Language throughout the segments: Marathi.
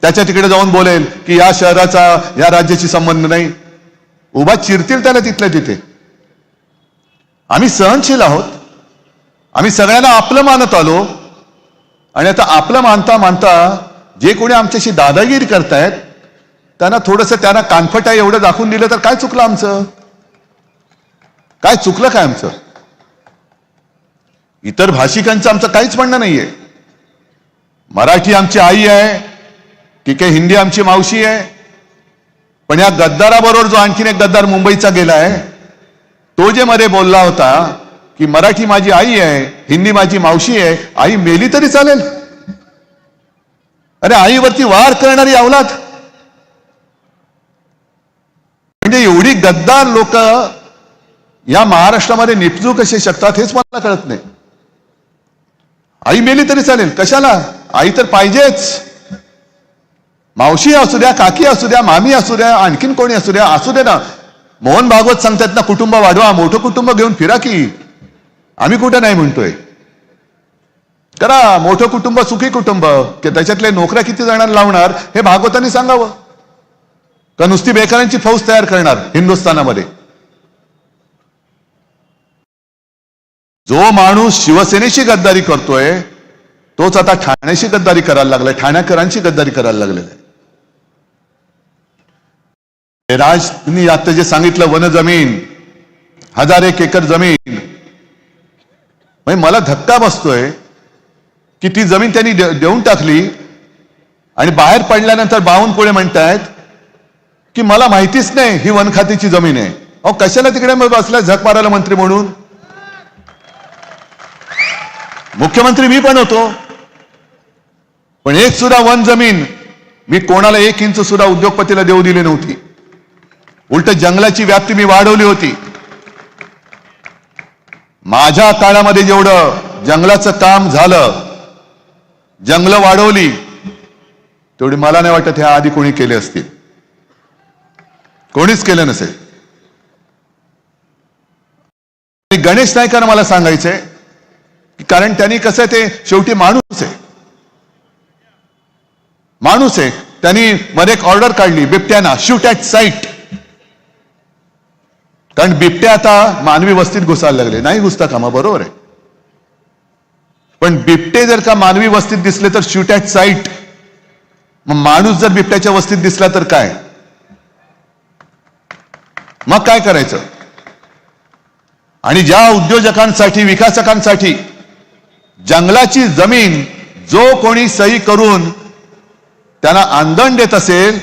त्याच्या तिकडे जाऊन बोलेल की या शहराचा या राज्याशी संबंध नाही, उभा चिरतील त्याला तिथल्या तिथे. आम्ही सहनशील आहोत, आम्ही सगळ्यांना आपलं मानत आलो. आणि आता आपलं मानता मानता जे कोणी आमच्याशी दादागिरी करतायत त्यांना थोडंसं त्यांना कानफट आहे एवढं दाखवून दिलं तर काय चुकलं आमचं? काय चुकलं काय आमचं? इतर भाषिकांचं आमचं काहीच म्हणणं नाहीये. मराठी आमची आई आहे, ठीक आहे, हिंदी आमची मावशी आहे. पण या गद्दाराबरोबर जो आणखीन एक गद्दार मुंबईचा गेलाय, तो जे मध्ये बोलला होता की मराठी माझी आई आहे, हिंदी माझी मावशी आहे, आई मेली तरी चालेल. अरे आईवरती वार करणारी अवलाद, म्हणजे एवढी गद्दार लोक या महाराष्ट्रामध्ये निपजू कसे शकतात हेच मला कळत नाही. आई मेली तरी चालेल, कशाला? आई तर पाहिजेच. मावशी असू द्या, काकी असू द्या, मामी असू द्या, आणखीन कोणी असू द्या, असू दे ना. मोहन भागवत सांगतात ना, कुटुंब वाढवा, मोठं कुटुंब घेऊन फिरा की. आम्ही कुठं नाही म्हणतोय, करा मोठं कुटुंब, सुखी कुटुंब. की त्याच्यातले नोकऱ्या किती जणांना लावणार हे भागवतांनी सांगावं, का नुसती बेकारांची फौज तयार करणार हिंदुस्थानामध्ये? जो माणूस शिवसेनेशी गद्दारी करतोय तोच आता ठाण्याशी गद्दारी करायला लागलाय, ठाण्याकरांची गद्दारी करायला लागलेला आहे. राजनी आता जे सांगितलं, वन जमीन 1001 एकर जमीन, म्हणजे मला धक्का बसतोय की ती जमीन त्यांनी देऊन टाकली आणि बाहेर पडल्यानंतर बावनकुळे म्हणतायत की मला माहितीच नाही ही वन खात्याची जमीन आहे. अहो कशाला तिकडे बसलाय झक मारायला मंत्री म्हणून? मुख्यमंत्री मी पण होतो, पण एक सुद्धा वन जमीन मी कोणाला 1 इंच सुद्धा उद्योगपतीला देऊ दिली नव्हती. उलट जंगलाची व्याप्ती मी वाढवली होती. माझ्या काळामध्ये जेवढं जंगलाचं काम झालं, जंगलं वाढवली, तेवढी मला नाही वाटत ह्या आधी कोणी केले असतील. कोणीच केलं नसेल. गणेश नाईकांना मला सांगायचंय, कारण त्यांनी कसं आहे, ते शेवटी माणूस आहे, माणूस आहे. त्यांनी मध्ये एक ऑर्डर काढली बिबट्याना, शूट ॲट साईट. कारण बिबट्या आता मानवी वस्तीत घुसायला लागले. नाही घुसता कामा, बरोबर आहे, पण बिबटे जर का मानवी वस्तीत दिसले तर शूट ॲट साईट. मग माणूस जर बिबट्याच्या वस्तीत दिसला तर काय? मग काय करायचं? आणि ज्या उद्योजकांसाठी, विकासकांसाठी जंगलाची जमीन जो कोणी सही करून त्यांना आंदण देत असेल,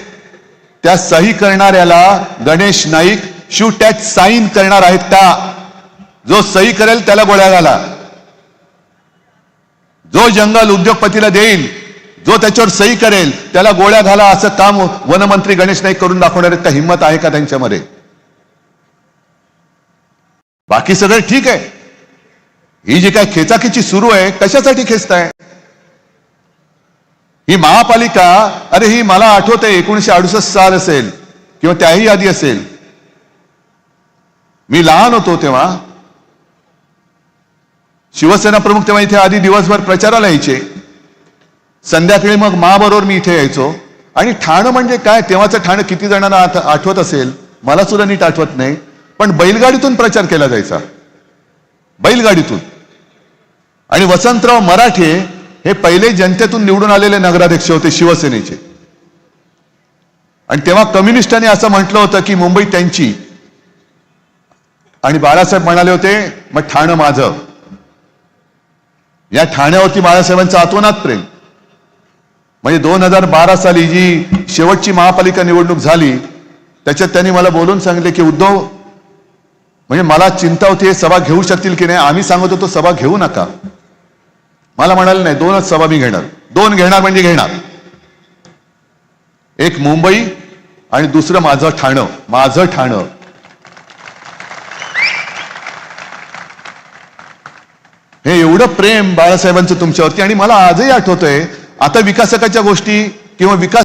त्या सही करणाऱ्याला Ganesh Naik shoot at sight करणार आहेत का? जो सही करेल त्याला गोळ्या घाला. जो जंगल उद्योगपतीला देईल, जो त्याच्यावर सही करेल त्याला गोळ्या घाला. असं काम वनमंत्री गणेश नाईक करून दाखवणार आहेत का? हिंमत आहे का त्यांच्यामध्ये? बाकी सगळं ठीक आहे. ही जी काय खेचाखेची सुरू आहे, कशासाठी खेचताय? ही महापालिका, अरे ही मला आठवत आहे 1968 साल असेल किंवा त्याही आधी असेल. मी लहान होतो तेव्हा. शिवसेना प्रमुख तेव्हा इथे आधी दिवसभर प्रचाराला यायचे, संध्याकाळी मग बरोबर मी इथे यायचो. आणि ठाणं म्हणजे काय, तेव्हाचं ठाणं किती जणांना आठवत असेल, मला सुद्धा नीट आठवत नाही, पण बैलगाडीतून प्रचार केला जायचा, बैलगाडीतून. आणि वसंतराव मराठे हे पहिले जनतेतून निवडून आलेले नगराध्यक्ष होते शिवसेनेचे. आणि तेव्हा कम्युनिस्टांनी असं म्हटलं होतं की मुंबई त्यांची, आणि बाळासाहेब म्हणाले होते मग ठाणं माझं. या ठाण्यावरती बाळासाहेबांचं आतोनात प्रेम. म्हणजे 2012 साली जी शेवटची महापालिका निवडणूक झाली, त्याच्यात त्यांनी मला बोलून सांगितले की उद्धव, म्हणजे मला चिंता होती हे सभा घेऊ शकतील की नाही. आम्ही सांगत होतो सभा घेऊ नका. मला म्हणाले नाही, 2च सभा मी घेणार. 2 घेणार म्हणजे घेणार. एक मुंबई आणि दुसरं माझं ठाणं. माझं ठाणं. हे एवढं प्रेम बाळासाहेबांचं तुमच्यावरती. आणि मला आजही आठवतंय, आता विकासकाच्या गोष्टी किंवा विकास